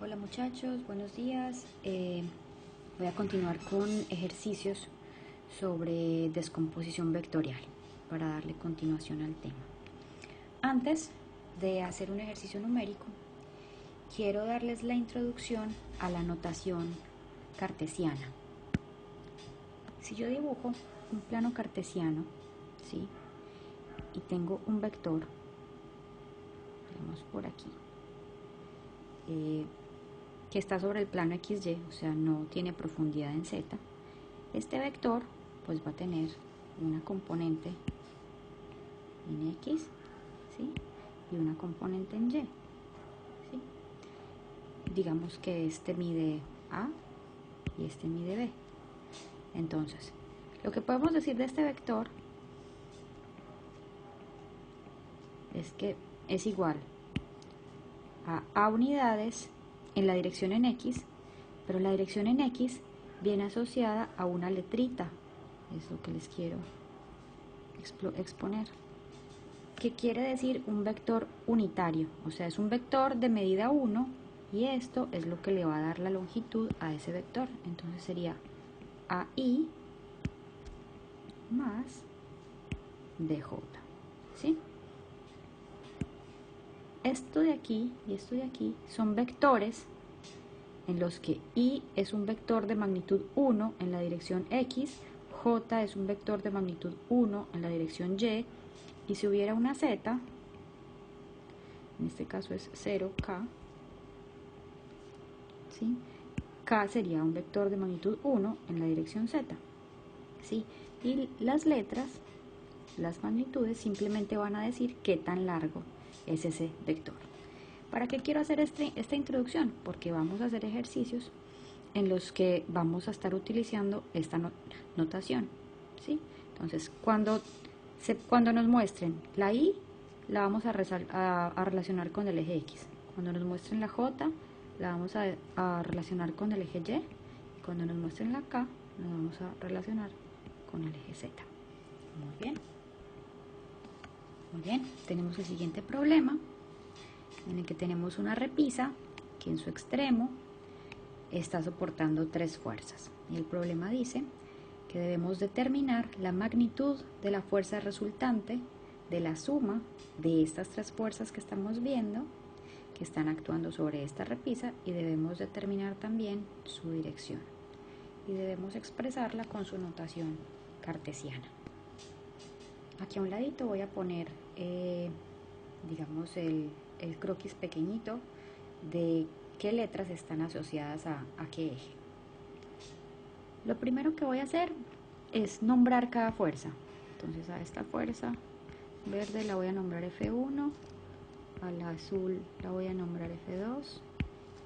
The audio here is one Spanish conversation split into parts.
Hola muchachos, buenos días. Voy a continuar con ejercicios sobre descomposición vectorial para darle continuación al tema. Antes de hacer un ejercicio numérico, quiero darles la introducción a la notación cartesiana. Si yo dibujo un plano cartesiano, ¿sí? Y tengo un vector, digamos por aquí, que está sobre el plano XY, o sea, no tiene profundidad en Z, este vector pues va a tener una componente en X, ¿sí? Y una componente en Y, ¿sí? Digamos que este mide A y este mide B. Entonces, lo que podemos decir de este vector es que es igual a A unidades en la dirección en X, pero la dirección en X viene asociada a una letrita, es lo que les quiero exponer. ¿Qué quiere decir un vector unitario? O sea, es un vector de medida 1 y esto es lo que le va a dar la longitud a ese vector. Entonces sería AI más DJ, ¿sí? Esto de aquí y esto de aquí son vectores en los que I es un vector de magnitud 1 en la dirección X, J es un vector de magnitud 1 en la dirección Y, y si hubiera una Z, en este caso es 0K, ¿sí? K sería un vector de magnitud 1 en la dirección Z, ¿sí? Y las letras, las magnitudes, simplemente van a decir qué tan largo es ese vector. ¿Para qué quiero hacer esta introducción? Porque vamos a hacer ejercicios en los que vamos a estar utilizando esta notación, ¿sí? Entonces, cuando nos muestren la Y, la vamos a relacionar con el eje X. Cuando nos muestren la J, la vamos a relacionar con el eje Y. Y cuando nos muestren la K, la vamos a relacionar con el eje Z. Muy bien. Muy bien, tenemos el siguiente problema, en el que tenemos una repisa que en su extremo está soportando 3 fuerzas. Y el problema dice que debemos determinar la magnitud de la fuerza resultante de la suma de estas 3 fuerzas que estamos viendo, que están actuando sobre esta repisa, y debemos determinar también su dirección. Y debemos expresarla con su notación cartesiana. Aquí a un ladito voy a poner, digamos, el croquis pequeñito de qué letras están asociadas a qué eje. Lo primero que voy a hacer es nombrar cada fuerza. Entonces a esta fuerza verde la voy a nombrar F1, a la azul la voy a nombrar F2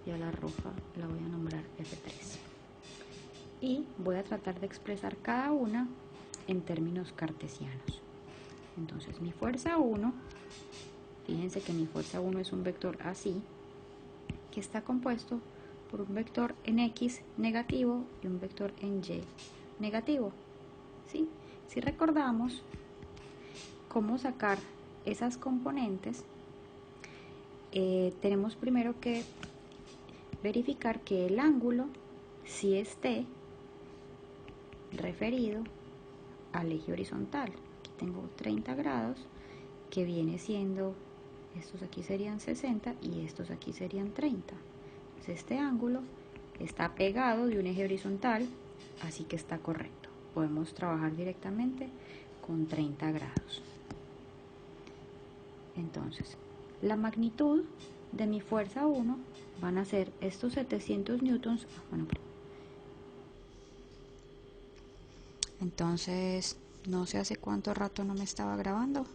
y a la roja la voy a nombrar F3. Y voy a tratar de expresar cada una en términos cartesianos. Entonces mi fuerza 1, fíjense que mi fuerza 1 es un vector así, que está compuesto por un vector en X negativo y un vector en Y negativo, ¿sí? Si recordamos cómo sacar esas componentes, tenemos primero que verificar que el ángulo sí esté referido al eje horizontal. Aquí tengo 30 grados, que viene siendo, estos aquí serían 60 y estos aquí serían 30. Entonces este ángulo está pegado de un eje horizontal, así que está correcto. Podemos trabajar directamente con 30 grados. Entonces, la magnitud de mi fuerza 1 van a ser estos 700 newtons. Entonces, no sé hace cuánto rato no me estaba grabando.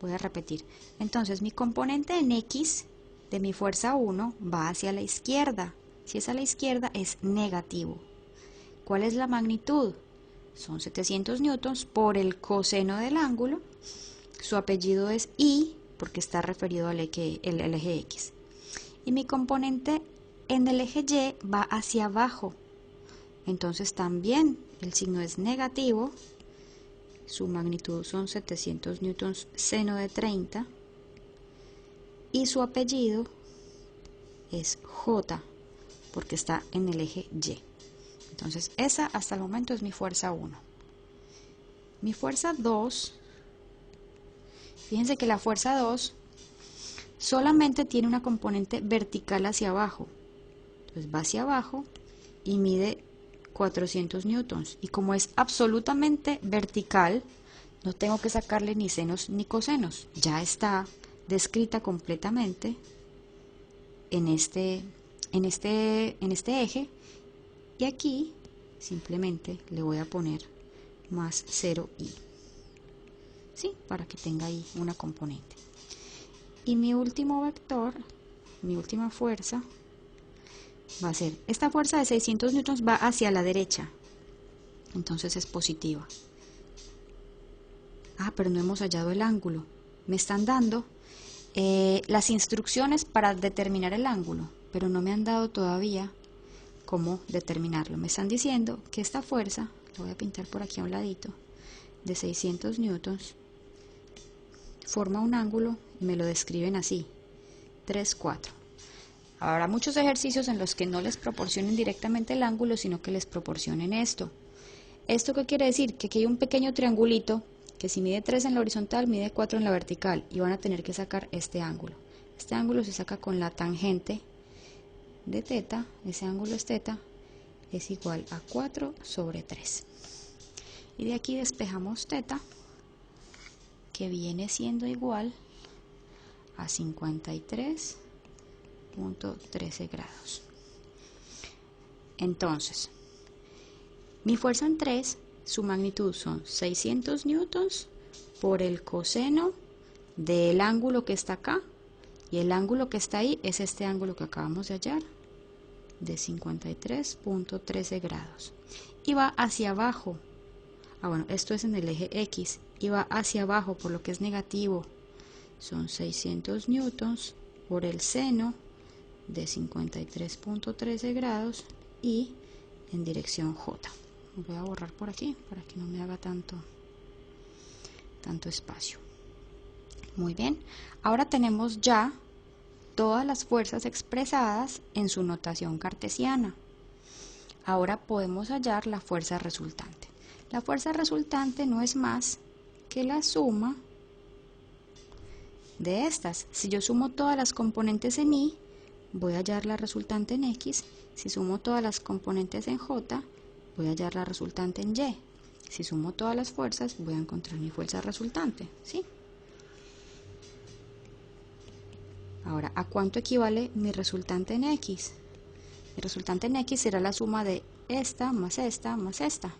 Voy a repetir. Entonces, mi componente en X de mi fuerza 1 va hacia la izquierda. Si es a la izquierda, es negativo. ¿Cuál es la magnitud? Son 700 newtons por el coseno del ángulo. Su apellido es I, porque está referido al eje X. Y mi componente en el eje Y va hacia abajo. Entonces también el signo es negativo. Su magnitud son 700 newtons seno de 30. Y su apellido es J, porque está en el eje Y. Entonces esa hasta el momento es mi fuerza 1. Mi fuerza 2, fíjense que la fuerza 2 solamente tiene una componente vertical hacia abajo. Entonces va hacia abajo y mide 400 newtons. Y como es absolutamente vertical, no tengo que sacarle ni senos ni cosenos. Ya está descrita completamente en este eje. Y aquí simplemente le voy a poner más 0i. ¿Sí? Para que tenga ahí una componente. Y mi último vector, mi última fuerza, va a ser, esta fuerza de 600 newtons va hacia la derecha, entonces es positiva. Ah, pero no hemos hallado el ángulo. Me están dando las instrucciones para determinar el ángulo, pero no me han dado todavía cómo determinarlo. Me están diciendo que esta fuerza, lo voy a pintar por aquí a un ladito, de 600 newtons, forma un ángulo y me lo describen así, 3, 4. Habrá muchos ejercicios en los que no les proporcionen directamente el ángulo, sino que les proporcionen esto. ¿Esto qué quiere decir? Que aquí hay un pequeño triangulito que si mide 3 en la horizontal, mide 4 en la vertical y van a tener que sacar este ángulo. Este ángulo se saca con la tangente de teta, ese ángulo es teta, es igual a 4 sobre 3. Y de aquí despejamos teta, que viene siendo igual a 53.13 grados. Entonces, mi fuerza en 3, su magnitud son 600 newtons por el coseno del ángulo que está acá, y el ángulo que está ahí es este ángulo que acabamos de hallar, de 53.13 grados. Y va hacia abajo. Ah, bueno, esto es en el eje X, y va hacia abajo, por lo que es negativo. Son 600 newtons por el seno de 53.13 grados y en dirección J. Voy a borrar por aquí para que no me haga tanto espacio. Muy bien, ahora tenemos ya todas las fuerzas expresadas en su notación cartesiana. Ahora podemos hallar la fuerza resultante. La fuerza resultante no es más que la suma de estas. Si yo sumo todas las componentes en Y, voy a hallar la resultante en X. Si sumo todas las componentes en J, voy a hallar la resultante en Y. Si sumo todas las fuerzas, voy a encontrar mi fuerza resultante, ¿sí? Ahora, ¿a cuánto equivale mi resultante en X? Mi resultante en X será la suma de esta más esta más esta.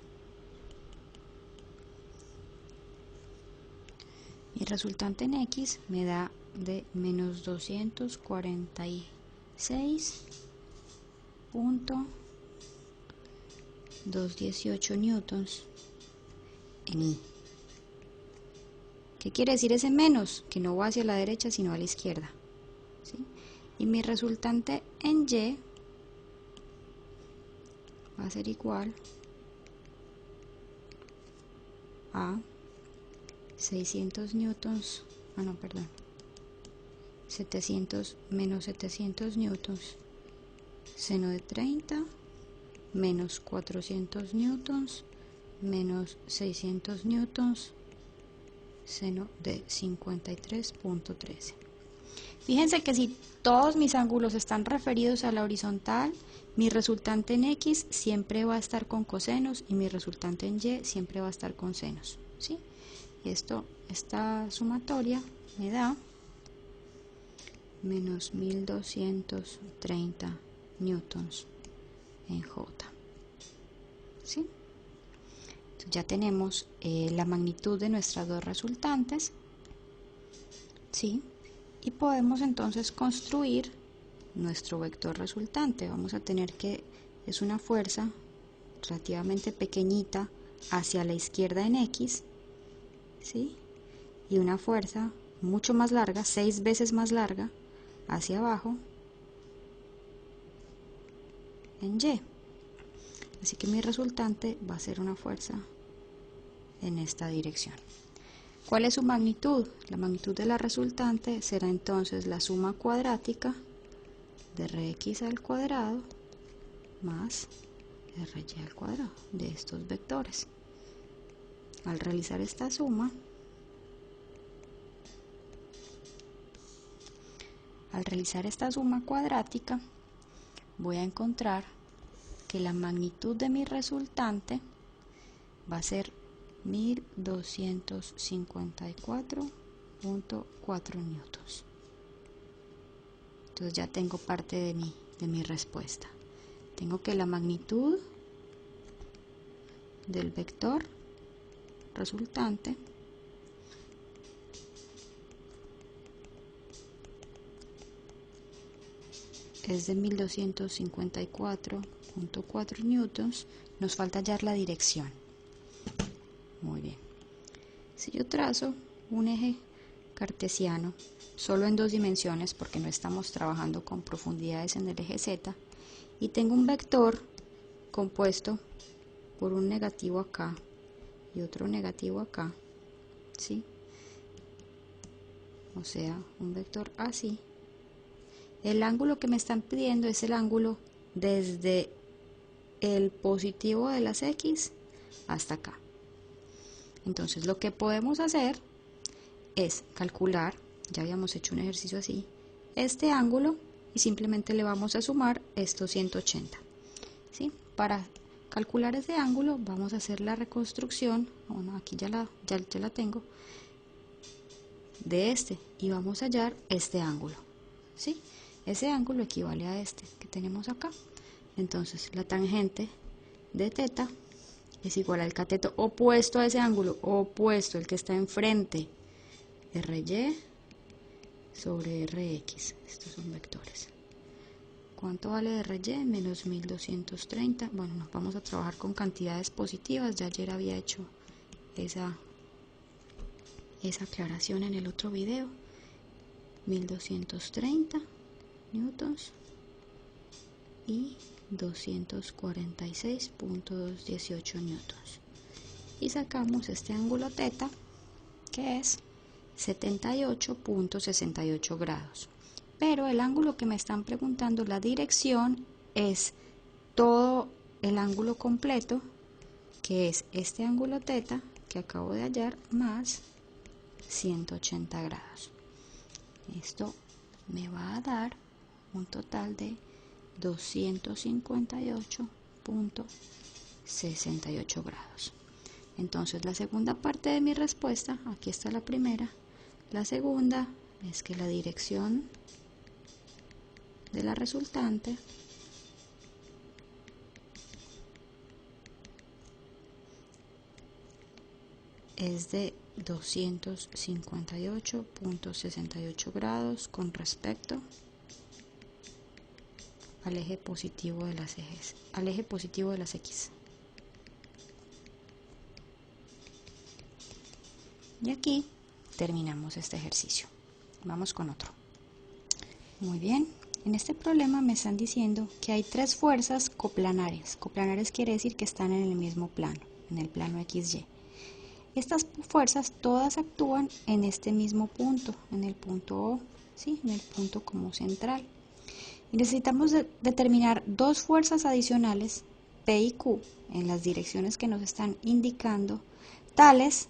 Mi resultante en X me da de menos 246.218 newtons en Y. ¿Qué quiere decir ese menos? Que no va hacia la derecha sino a la izquierda, ¿sí? Y mi resultante en Y va a ser igual a 600 newtons, perdón, 700 menos 700 newtons seno de 30 menos 400 newtons menos 600 newtons seno de 53.13. Fíjense que si todos mis ángulos están referidos a la horizontal, mi resultante en X siempre va a estar con cosenos y mi resultante en Y siempre va a estar con senos, ¿sí? Esta sumatoria me da menos 1230 newtons en J, ¿sí? Entonces ya tenemos la magnitud de nuestras dos resultantes, ¿sí? Y podemos entonces construir nuestro vector resultante. Vamos a tener que es una fuerza relativamente pequeñita hacia la izquierda en X, ¿sí? Y una fuerza mucho más larga, 6 veces más larga, hacia abajo en Y. Así que mi resultante va a ser una fuerza en esta dirección. ¿Cuál es su magnitud? La magnitud de la resultante será entonces la suma cuadrática de Rx al cuadrado más Ry al cuadrado de estos vectores. Al realizar esta suma, cuadrática, voy a encontrar que la magnitud de mi resultante va a ser 1254.4 newtons. Entonces ya tengo parte de mi respuesta. Tengo que la magnitud del vector resultante es de 1254.4 newtons. Nos falta hallar la dirección. Muy bien. Si yo trazo un eje cartesiano solo en dos dimensiones, porque no estamos trabajando con profundidades en el eje Z, y tengo un vector compuesto por un negativo acá y otro negativo acá, ¿sí? O sea, un vector así. El ángulo que me están pidiendo es el ángulo desde el positivo de las X hasta acá. Entonces lo que podemos hacer es calcular, ya habíamos hecho un ejercicio así, este ángulo y simplemente le vamos a sumar estos 180. ¿Sí? Para calcular ese ángulo vamos a hacer la reconstrucción, bueno, aquí ya la tengo, de este, y vamos a hallar este ángulo. ¿Sí? Ese ángulo equivale a este que tenemos acá. Entonces la tangente de θ es igual al cateto opuesto a ese ángulo, opuesto, el que está enfrente, Ry sobre Rx. Estos son vectores. ¿Cuánto vale Ry? Menos 1230. Bueno, nos vamos a trabajar con cantidades positivas. Ya ayer había hecho esa aclaración en el otro video. 1230 newtons y 246.218 newtons. Y sacamos este ángulo θ, que es 78.68 grados. Pero el ángulo que me están preguntando, la dirección, es todo el ángulo completo, que es este ángulo θ que acabo de hallar, más 180 grados. Esto me va a dar un total de 258.68 grados. Entonces la segunda parte de mi respuesta, aquí está la primera, la segunda es que la dirección de la resultante es de 258.68 grados con respecto al eje positivo de las X. Y aquí terminamos este ejercicio. Vamos con otro. Muy bien, en este problema me están diciendo que hay tres fuerzas coplanares. Coplanares quiere decir que están en el mismo plano, en el plano XY. Estas fuerzas todas actúan en este mismo punto, en el punto O, ¿sí? En el punto como central. Y necesitamos determinar dos fuerzas adicionales, P y Q, en las direcciones que nos están indicando, tales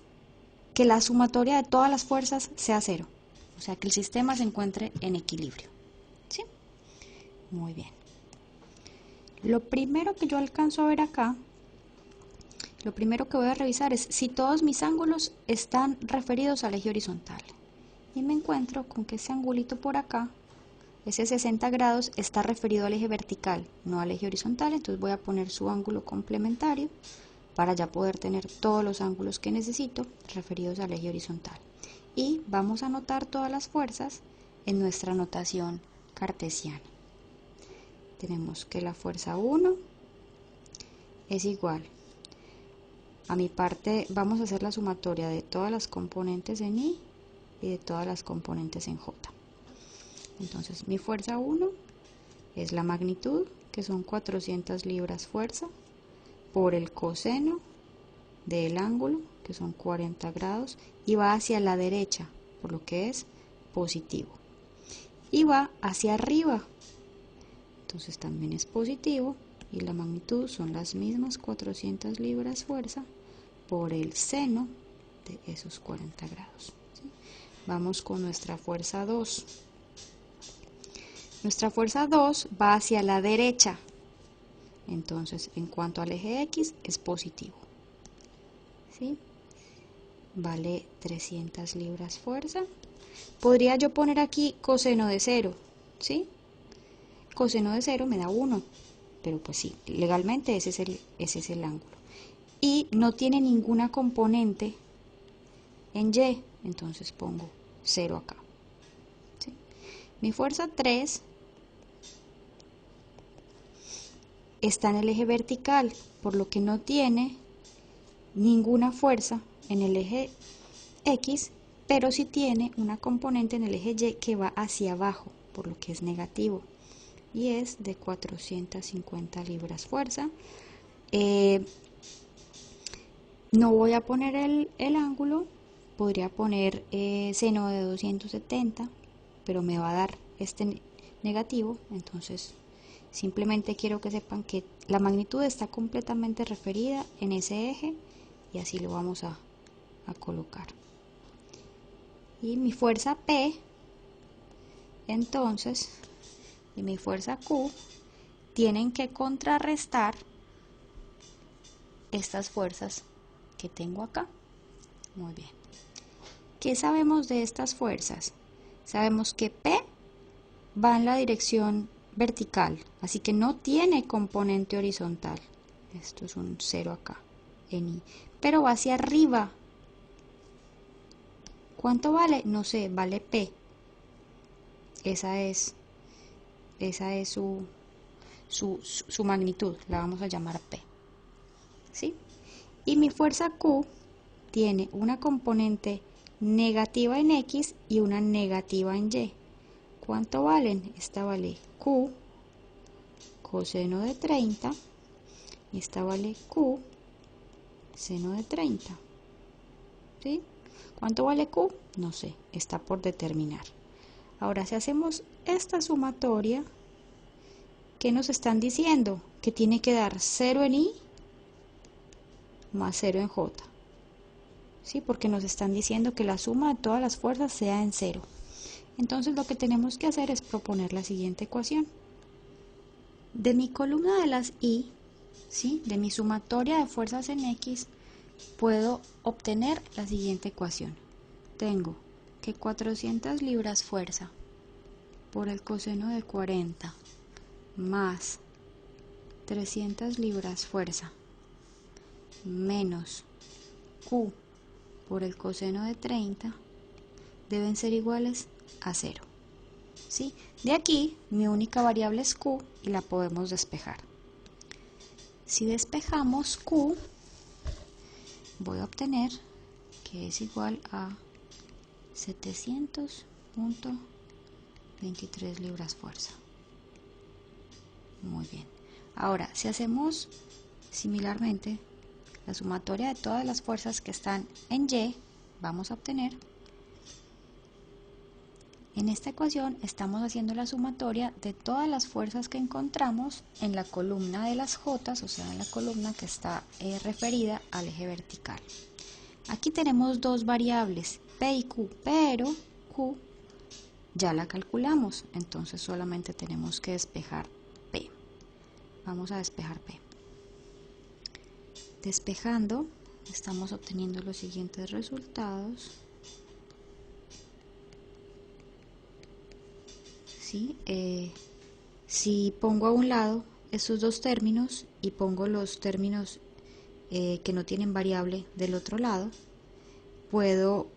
que la sumatoria de todas las fuerzas sea cero. O sea, que el sistema se encuentre en equilibrio. ¿Sí? Muy bien. Lo primero que yo alcanzo a ver acá, lo primero que voy a revisar es si todos mis ángulos están referidos al eje horizontal. Y me encuentro con que ese angulito por acá, ese 60 grados, está referido al eje vertical, no al eje horizontal. Entonces voy a poner su ángulo complementario para ya poder tener todos los ángulos que necesito referidos al eje horizontal. Y vamos a anotar todas las fuerzas en nuestra notación cartesiana. Tenemos que la fuerza 1 es igual a mi parte, vamos a hacer la sumatoria de todas las componentes en I y de todas las componentes en J. Entonces mi fuerza 1 es la magnitud, que son 400 libras fuerza, por el coseno del ángulo, que son 40 grados, y va hacia la derecha, por lo que es positivo. Y va hacia arriba, entonces también es positivo, y la magnitud son las mismas 400 libras fuerza por el seno de esos 40 grados. ¿Sí? Vamos con nuestra fuerza 2. Nuestra fuerza 2 va hacia la derecha, entonces en cuanto al eje X es positivo. ¿Sí? Vale 300 libras fuerza. Podría yo poner aquí coseno de 0, ¿sí? Coseno de 0 me da 1, pero pues sí, legalmente ese es el ángulo. Y no tiene ninguna componente en Y, entonces pongo 0 acá. ¿Sí? Mi fuerza 3 está en el eje vertical, por lo que no tiene ninguna fuerza en el eje X, pero sí tiene una componente en el eje Y que va hacia abajo, por lo que es negativo, y es de 450 libras fuerza. No voy a poner el ángulo, podría poner seno de 270, pero me va a dar este negativo, entonces simplemente quiero que sepan que la magnitud está completamente referida en ese eje, y así lo vamos a colocar. Y mi fuerza P, entonces, y mi fuerza Q tienen que contrarrestar estas fuerzas que tengo acá. Muy bien. ¿Qué sabemos de estas fuerzas? Sabemos que P va en la dirección vertical, así que no tiene componente horizontal. Esto es un 0 acá, en I. Pero va hacia arriba. ¿Cuánto vale? No sé, vale P. Esa es su magnitud, la vamos a llamar P. ¿Sí? Y mi fuerza Q tiene una componente negativa en X y una negativa en Y. ¿Cuánto valen? Esta vale Q coseno de 30 y esta vale Q seno de 30. ¿Sí? ¿Cuánto vale Q? No sé, está por determinar. Ahora, si hacemos esta sumatoria, ¿qué nos están diciendo? Que tiene que dar 0 en I más 0 en J. ¿Sí? Porque nos están diciendo que la suma de todas las fuerzas sea en 0. Entonces lo que tenemos que hacer es proponer la siguiente ecuación. De mi columna de las I, ¿sí? De mi sumatoria de fuerzas en X, puedo obtener la siguiente ecuación. Tengo que 400 libras fuerza por el coseno de 40 más 300 libras fuerza menos Q por el coseno de 30 deben ser iguales a 0. ¿Sí? De aquí mi única variable es Q y la podemos despejar. Si despejamos Q, voy a obtener que es igual a 700.23 libras fuerza. Muy bien. Ahora, si hacemos similarmente la sumatoria de todas las fuerzas que están en Y, vamos a obtener, en esta ecuación estamos haciendo la sumatoria de todas las fuerzas que encontramos en la columna de las J, o sea, en la columna que está referida al eje vertical. Aquí tenemos dos variables, P y Q, pero Q ya la calculamos, entonces solamente tenemos que despejar P. Vamos a despejar P. Despejando, estamos obteniendo los siguientes resultados. ¿Sí? Si pongo a un lado estos dos términos y pongo los términos que no tienen variable del otro lado, puedo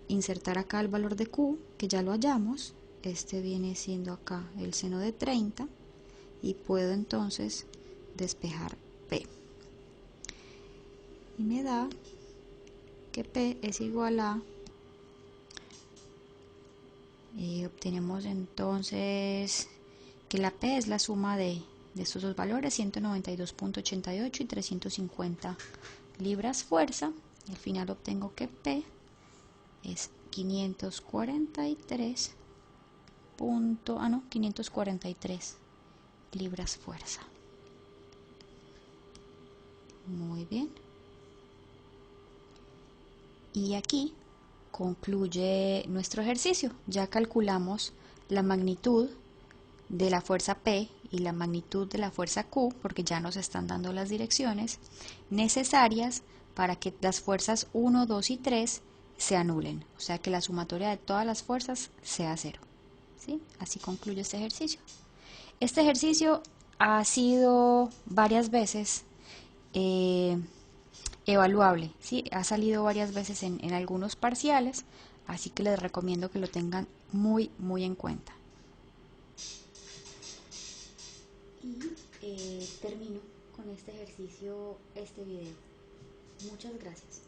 insertar acá el valor de Q, que ya lo hallamos. Este viene siendo acá el seno de 30 y puedo entonces despejar P. Y me da que P es igual a, obtenemos entonces que la P es la suma de estos dos valores, 192.88 y 350 libras fuerza. Al final obtengo que P es 543 libras fuerza. Muy bien. Y aquí concluye nuestro ejercicio. Ya calculamos la magnitud de la fuerza P y la magnitud de la fuerza Q, porque ya nos están dando las direcciones necesarias para que las fuerzas 1, 2 y 3 se anulen, o sea que la sumatoria de todas las fuerzas sea 0. ¿Sí? Así concluye este ejercicio. Este ejercicio ha sido varias veces evaluable, ¿sí? Ha salido varias veces en algunos parciales, así que les recomiendo que lo tengan muy en cuenta. Y termino con este ejercicio, este video. Muchas gracias.